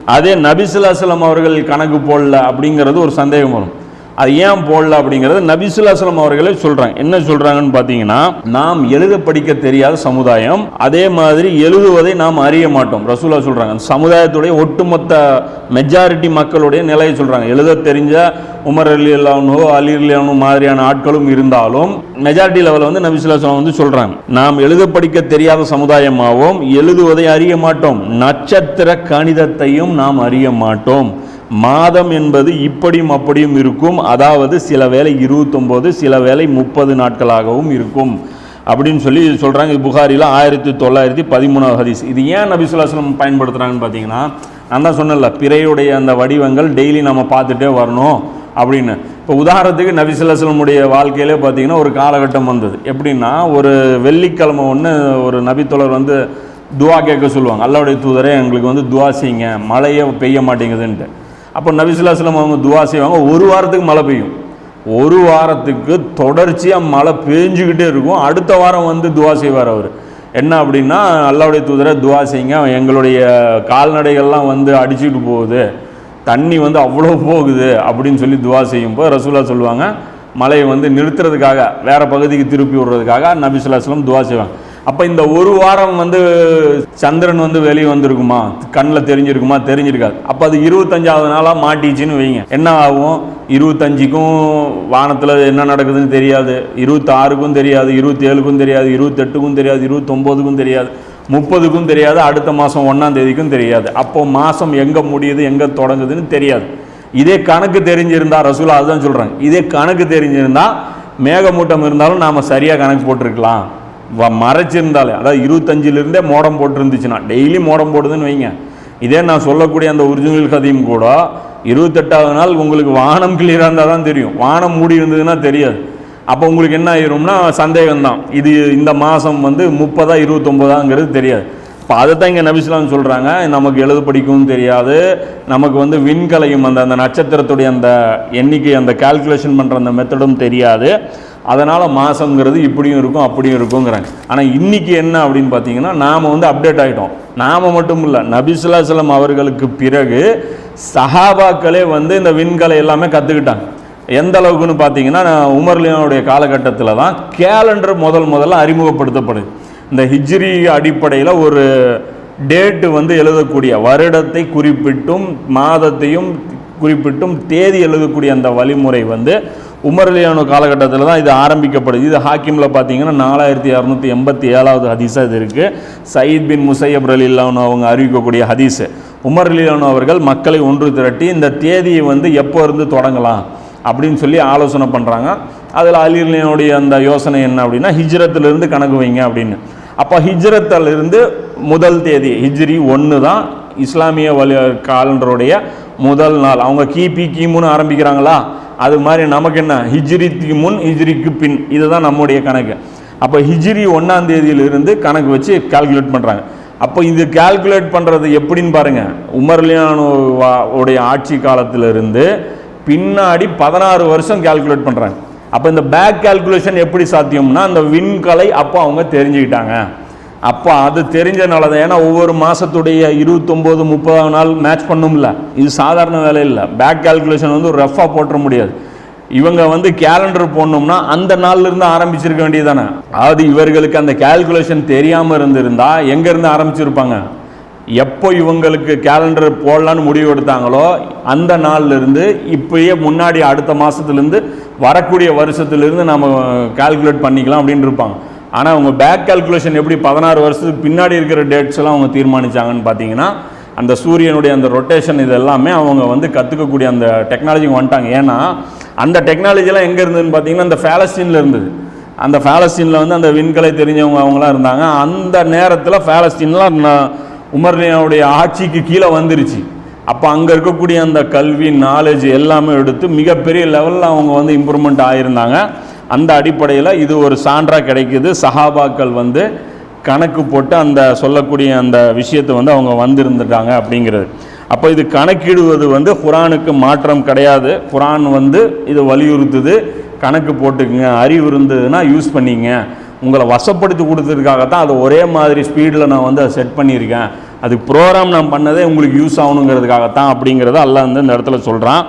அதே நபி ஸல்லல்லாஹு அலைஹி வஸல்லம் அவர்கள் கணக்கு போடல அப்படிங்கிறது ஒரு சந்தேகம் வரும். அது ஏன் போடல அப்படிங்கிறது நபி ஸல்லல்லாஹு அலைஹி வஸல்லம் அவர்களே சொல்றாங்க. என்ன சொல்றாங்கன்னு பார்த்தீங்கன்னா, நாம் எழுத படிக்க தெரியாத சமுதாயம், அதே மாதிரி எழுதுவதை நாம் அறிய மாட்டோம். ரசூலுல்லாஹ் சொல்றாங்க. சமுதாயத்துடைய ஒட்டுமொத்த மெஜாரிட்டி மக்களுடைய நிலையை சொல்றாங்க. எழுத தெரிஞ்ச உமர் ரலியல்லாஹு அன்ஹு, அலி ரலியல்லாஹு அன்ஹு மாதிரியான ஆட்களும் இருந்தாலும் மெஜாரிட்டி லெவலில் வந்து நபி ஸல்லல்லாஹு அலைஹி வஸல்லம் வந்து சொல்றாங்க, நாம் எழுத படிக்க தெரியாத சமுதாயமாகவும் எழுதுவதை அறிய மாட்டோம், நட்சத்திர கணிதத்தையும் நாம் அறிய மாட்டோம், மாதம் என்பது இப்படியும் அப்படியும் இருக்கும், அதாவது சில வேளை 29 சில வேளை 30 நாட்களாகவும் இருக்கும் அப்படின்னு சொல்லி சொல்கிறாங்க. இது புகாரியில் 1913 ஹதீஸ். இது ஏன் நபி ஸல்லல்லாஹு அலைஹி வஸல்லம் பயன்படுத்துகிறாங்கன்னு பார்த்தீங்கன்னா, நான் தான் சொன்னேன்ல, பிறையுடைய அந்த வடிவங்கள் டெய்லி நம்ம பார்த்துட்டே வரணும் அப்படின்னு. இப்போ உதாரணத்துக்கு நபி ஸல்லல்லாஹு அலைஹி வஸல்லம் உடைய வாழ்க்கையிலே பார்த்தீங்கன்னா ஒரு காலகட்டம் வந்தது. எப்படின்னா, ஒரு வெள்ளிக்கிழமை ஒன்று ஒரு நபித்தோழர் வந்து துவா கேட்க சொல்லுவாங்க. அல்லாஹ்வுடைய தூதரே எங்களுக்கு வந்து துவா செய்யுங்க, மழையே பெய்ய மாட்டேங்குதுன்ட்டு. அப்போ நபி ஸல்லல்லாஹு அலைஹி வஸல்லம் அவங்க துவா செய்வாங்க. ஒரு வாரத்துக்கு மழை பெய்யும், ஒரு வாரத்துக்கு தொடர்ச்சியாக மழை பெஞ்சுக்கிட்டே இருக்கும். அடுத்த வாரம் வந்து துவா செய்வார் அவர். என்ன அப்படின்னா, அல்லாஹ்வுடைய தூதரை துவா செய்யுங்க, எங்களுடைய கால்நடைகள்லாம் வந்து அடிச்சுட்டு போகுது, தண்ணி வந்து அவ்வளோ போகுது அப்படின்னு சொல்லி துவா செய்யும்போது ரசூலுல்லாஹ் சொல்லுவாங்க, மழையை வந்து நிறுத்துறதுக்காக வேற பகுதிக்கு திருப்பி விடுறதுக்காக நபி ஸல்லல்லாஹு அலைஹி வஸல்லம் துவா செய்வாங்க. அப்போ இந்த ஒரு வாரம் வந்து சந்திரன் வந்து வெளியே வந்திருக்குமா, கண்ணில் தெரிஞ்சிருக்குமா, தெரிஞ்சிருக்காது. அப்போ அது 25வது நாளாக மாட்டிச்சுன்னு வைங்க, என்ன ஆகும்? 25க்கும் வானத்தில் என்ன நடக்குதுன்னு தெரியாது, 26க்கும் தெரியாது, 27க்கும் தெரியாது, 28க்கும் தெரியாது, 29க்கும் தெரியாது, 30க்கும் தெரியாது, அடுத்த மாதம் 1ஆம் தேதிக்கும் தெரியாது. அப்போ மாதம் எங்கே முடியுது எங்கே தொடங்குதுன்னு தெரியாது. இதே கணக்கு தெரிஞ்சிருந்தா, ரசூலுல்லாஹ் அதுதான் சொல்கிறாங்க, இதே கணக்கு தெரிஞ்சிருந்தா மேகமூட்டம் இருந்தாலும் நாம் சரியாக கணக்கு போட்டிருக்கலாம். மறைச்சிருந்தாலே, அதாவது 25லிருந்தே மோடம் போட்டுருந்துச்சுன்னா, டெய்லி மோடம் போடுதுன்னு வைங்க, இதே நான் சொல்லக்கூடிய அந்த ஒரிஜினல் கதையும் கூட 28வது நாள் உங்களுக்கு வானம் கிளியராக இருந்தால் தான் தெரியும், வானம் மூடி இருந்ததுன்னா தெரியாது. அப்போ உங்களுக்கு என்ன ஆயிரும்னா சந்தேகம்தான், இது இந்த மாதம் வந்து 30ஆ 29ஆங்கிறது தெரியாது. இப்போ அதை தான் இங்கே நபி ஸல்லல்லாஹு அலைஹி வஸல்லம் சொல்கிறாங்க, நமக்கு எழுத படிக்கவும் தெரியாது, நமக்கு வந்து விண்கலையும் அந்த நட்சத்திரத்துடைய அந்த எண்ணிக்கை அந்த கால்குலேஷன் பண்ணுற அந்த மெத்தடும் தெரியாது, அதனால் மாதங்கிறது இப்படியும் இருக்கும் அப்படியும் இருக்குங்கிறாங்க. ஆனால் இன்றைக்கி என்ன அப்படின்னு பார்த்தீங்கன்னா, நாம் வந்து அப்டேட் ஆகிட்டோம். நாம் மட்டும் இல்லை, நபி ஸல்லல்லாஹு அலைஹி வஸல்லம் அவர்களுக்கு பிறகு சஹாபாக்களே வந்து இந்த விண்கலை எல்லாமே கற்றுக்கிட்டாங்க. எந்த அளவுக்குன்னு பார்த்தீங்கன்னா, உமர் ரலியல்லாஹு காலகட்டத்தில் தான் கேலண்டர் முதல்ல அறிமுகப்படுத்தப்படுது. இந்த ஹிஜ்ரி அடிப்படையில் ஒரு டேட்டு வந்து எழுதக்கூடிய, வருடத்தை குறிப்பிட்டும் மாதத்தையும் குறிப்பிட்டும் தேதி எழுதக்கூடிய அந்த வழிமுறை வந்து உமர் ரலியல்லாஹு காலகட்டத்தில் தான் இது ஆரம்பிக்கப்படுது. இது ஹாக்கிமில் பார்த்தீங்கன்னா 4687வது ஹதீஸாக இது இருக்குது. சயீத் பின் முஸையப் ரலியல்லாஹு அன்ஹு அவங்க அறிவிக்கக்கூடிய ஹதீஸு. உமர் ரலியல்லாஹு அன்ஹு அவர்கள் மக்களை ஒன்று திரட்டி இந்த தேதியை வந்து எப்போ இருந்து தொடங்கலாம் அப்படின்னு சொல்லி ஆலோசனை பண்ணுறாங்க. அதில் அலி ரலியல்லாஹுடைய அந்த யோசனை என்ன அப்படின்னா, ஹிஜ்ரத்திலிருந்து கணக்கு வைங்க அப்படின்னு. அப்போ ஹிஜ்ரத்திலிருந்து முதல் தேதி ஹிஜ்ரி 1 தான் இஸ்லாமிய காலண்டருடைய முதல் நாள். அவங்க கிமுன்னு ஆரம்பிக்கிறாங்களா, அது மாதிரி நமக்கு என்ன, ஹிஜ்ரிக்கு முன் ஹிஜ்ரிக்கு பின், இதுதான் நம்முடைய கணக்கு. அப்போ ஹிஜ்ரி 1ஆம் தேதியிலிருந்து கணக்கு வச்சு கால்குலேட் பண்ணுறாங்க. அப்போ இது கால்குலேட் பண்ணுறது எப்படின்னு பாருங்கள், உமர் ரலியல்லாஹு உடைய ஆட்சி காலத்திலிருந்து பின்னாடி 16 வருஷம் கால்குலேட் பண்ணுறாங்க. அப்போ இந்த பேக் கால்குலேஷன் எப்படி சாத்தியம்னா, அந்த விண்கலை அப்போ அவங்க தெரிஞ்சுக்கிட்டாங்க. அப்போ அது தெரிஞ்சனால தான், ஏன்னா ஒவ்வொரு மாதத்துடைய 29 30ஆம் நாள் மேட்ச் பண்ணும்ல, இது சாதாரண வேலை இல்லை. பேக் கால்குலேஷன் வந்து ரஃபாக போட்டுற முடியாது. இவங்க வந்து கேலண்டர் போடணும்னா அந்த நாள்லேருந்து ஆரம்பிச்சிருக்க வேண்டியது தானே. அதாவது இவர்களுக்கு அந்த கால்குலேஷன் தெரியாமல் இருந்திருந்தா எங்கேருந்து ஆரம்பிச்சிருப்பாங்க, எப்போ இவங்களுக்கு கேலண்டர் போடலான்னு முடிவு எடுத்தாங்களோ அந்த நாள்லேருந்து இப்போயே முன்னாடி அடுத்த மாதத்துலேருந்து வரக்கூடிய வருஷத்துலேருந்து நம்ம கால்குலேட் பண்ணிக்கலாம் அப்படின்னு இருப்பாங்க. ஆனால் அவங்க பேக் கால்குலேஷன் எப்படி 16 வருஷத்துக்கு பின்னாடி இருக்கிற டேட்ஸ் எல்லாம் அவங்க தீர்மானித்தாங்கன்னு பார்த்தீங்கன்னா, அந்த சூரியனுடைய அந்த ரொட்டேஷன் இது எல்லாமே அவங்க வந்து கற்றுக்கக்கூடிய அந்த டெக்னாலஜிக்கு வந்துட்டாங்க. ஏன்னா அந்த டெக்னாலஜிலாம் எங்கே இருந்ததுன்னு பார்த்தீங்கன்னா, அந்த பாலஸ்தீனில் இருந்தது. அந்த பாலஸ்தீனில் வந்து அந்த விண்கலை தெரிஞ்சவங்க அவங்களாம் இருந்தாங்க. அந்த நேரத்தில் பாலஸ்தீன்லாம் உமர் ரலியல்லாஹுடைய ஆட்சிக்கு கீழே வந்துருச்சு. அப்போ அங்கே இருக்கக்கூடிய அந்த கல்வி நாலேஜ் எல்லாமே எடுத்து மிகப்பெரிய லெவலில் அவங்க வந்து இம்ப்ரூவ்மெண்ட் ஆகியிருந்தாங்க. அந்த அடிப்படையில் இது ஒரு சான்றாக கிடைக்குது. சஹாபாக்கள் வந்து கணக்கு போட்டு அந்த சொல்லக்கூடிய அந்த விஷயத்தை வந்து அவங்க வந்திருந்துட்டாங்க அப்படிங்கிறது. அப்போ இது கணக்கிடுவது வந்து குரானுக்கு மாற்றம் கிடையாது. குரான் வந்து இது வலியுறுத்துது, கணக்கு போட்டுக்குங்க, அறிவு இருந்ததுன்னா யூஸ் பண்ணிங்க, உங்களை வசப்படுத்தி கொடுத்ததுக்காகத்தான் அதை ஒரே மாதிரி ஸ்பீடில் நான் வந்து அதை செட் பண்ணியிருக்கேன் அது ப்ரோக்ராம் நான் பண்ணதே உங்களுக்கு யூஸ் ஆகணுங்கிறதுக்காகத்தான் அப்படிங்கிறத அல்லாஹ் வந்து இந்த இடத்துல சொல்கிறான்.